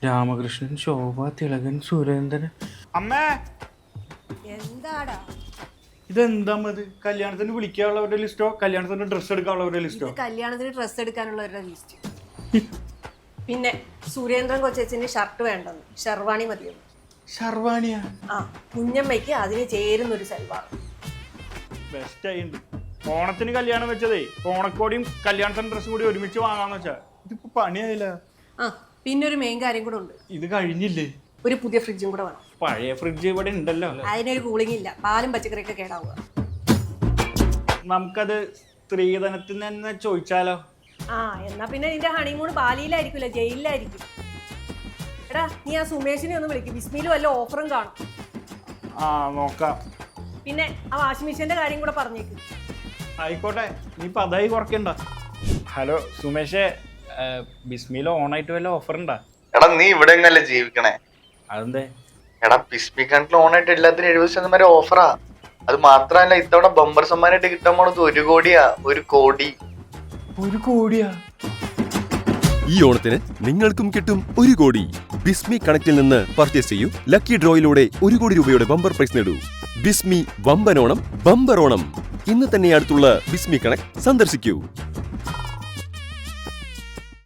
രാമകൃഷ്ണൻ, ശോഭ, തിലകൻ, സുരേന്ദ്രൻ. അമ്മേ, എന്താടാ ഇതെന്താ ഇത്? കല്യാണത്തിന് വിളിക്കാനുള്ളവരുടെ ലിസ്റ്റോ കല്യാണത്തിന് ഡ്രസ്സ് എടുക്കാനുള്ളവരുടെ ലിസ്റ്റോ? കല്യാണത്തിന് ഡ്രസ്സ് എടുക്കാനുള്ളവരുടെ ലിസ്റ്റ്. പിന്നെ സുരേന്ദ്രൻ കൊച്ചേച്ചിന് ഷർട്ട് വേണ്ടെന്ന്, ഷെർവാണി മതിയെന്ന്. ഷർവാണിയാ? ആ, കുഞ്ഞമ്മയ്ക്ക് അതിന് ചേരുന്നൊരു സൽവാർ. ബെസ്റ്റ് ആയിണ്ട്. ഓണത്തിന് കല്യാണം വെച്ചതേ ഓണക്കോടിയും കല്യാണത്തിന് ഡ്രസ്സും കൂടി ഒരുമിച്ച് വാങ്ങാന്ന് വെച്ചാ ഇതിപ്പോ പണിയായില്ല. ആ, പിന്നെ ഒരു മെയിൻ കാര്യം കൂടെ ഉണ്ട്. ഇത് കഴിഞ്ഞില്ലേ? ഒരു പുതിയ ഫ്രിഡ്ജും കൂടെ വേണം. പഴയ ഫ്രിഡ്ജ് ഇവിടെ ഉണ്ടല്ലോ. അതിനൊരു കൂളിംഗ് ഇല്ല, പാലും പച്ചക്കറിയൊക്കെ കേടാവുക. നമുക്കത് സ്ത്രീധനത്തിന് തന്നെ ചോദിച്ചാലോ? ആ, എന്നാ പിന്നെ നിന്റെ ഹണിമൂൺ ബാലിയിലായിരിക്കില്ല, ജയിലിലായിരിക്കും. എടാ, നീ ആ സുമേഷിനെ ഒന്ന് വിളിക്കും, ബിസ്മിയിൽ വല്ല ഓഫറും കാണും. ആ, നോക്കാം. പിന്നെ ആ വാഷിംഗ് മെഷീന്റെ കാര്യം കൂടെ പറഞ്ഞേക്ക്. ആയിക്കോട്ടെ, നീ പതായി കുറയ്ക്കണ്ട. ഹലോ സുമേഷേ, ബിസ്മിയിൽ ഓണായിട്ട് വല്ല ഓഫർ ഉണ്ടാ? എടാ, നീ ഇവിടെ നിന്നല്ലേ ജീവിക്കണേ? അതെന്തേ? എടാ, ബിസ്മി കണ്ടിൽ ഓണായിട്ട് എല്ലാത്തിനും 70% വരെ ഓഫറാ. അത് മാത്രല്ല, ഇത്തവണ ബമ്പർ സമ്മാനായിട്ട് കിട്ടാൻ പോണത് 1 കോടിയാ. 1 കോടി. 1 കോടിയാ? ഈ ഓണത്തിന് നിങ്ങൾക്കും കിട്ടും 1 കോടി. ബിസ്മി കണക്റ്റിൽ നിന്ന് പർച്ചേസ് ചെയ്യൂ. ലക്കി ഡ്രോയിലൂടെ 1 കോടി രൂപയുടെ ബമ്പർ പ്രൈസ് നേടൂ. ബിസ്മി വമ്പനോണം ബമ്പർ ഓണം. ഇന്ന് തന്നെ അടുത്തുള്ള ബിസ്മി കണക്ട് സന്ദർശിക്കൂ.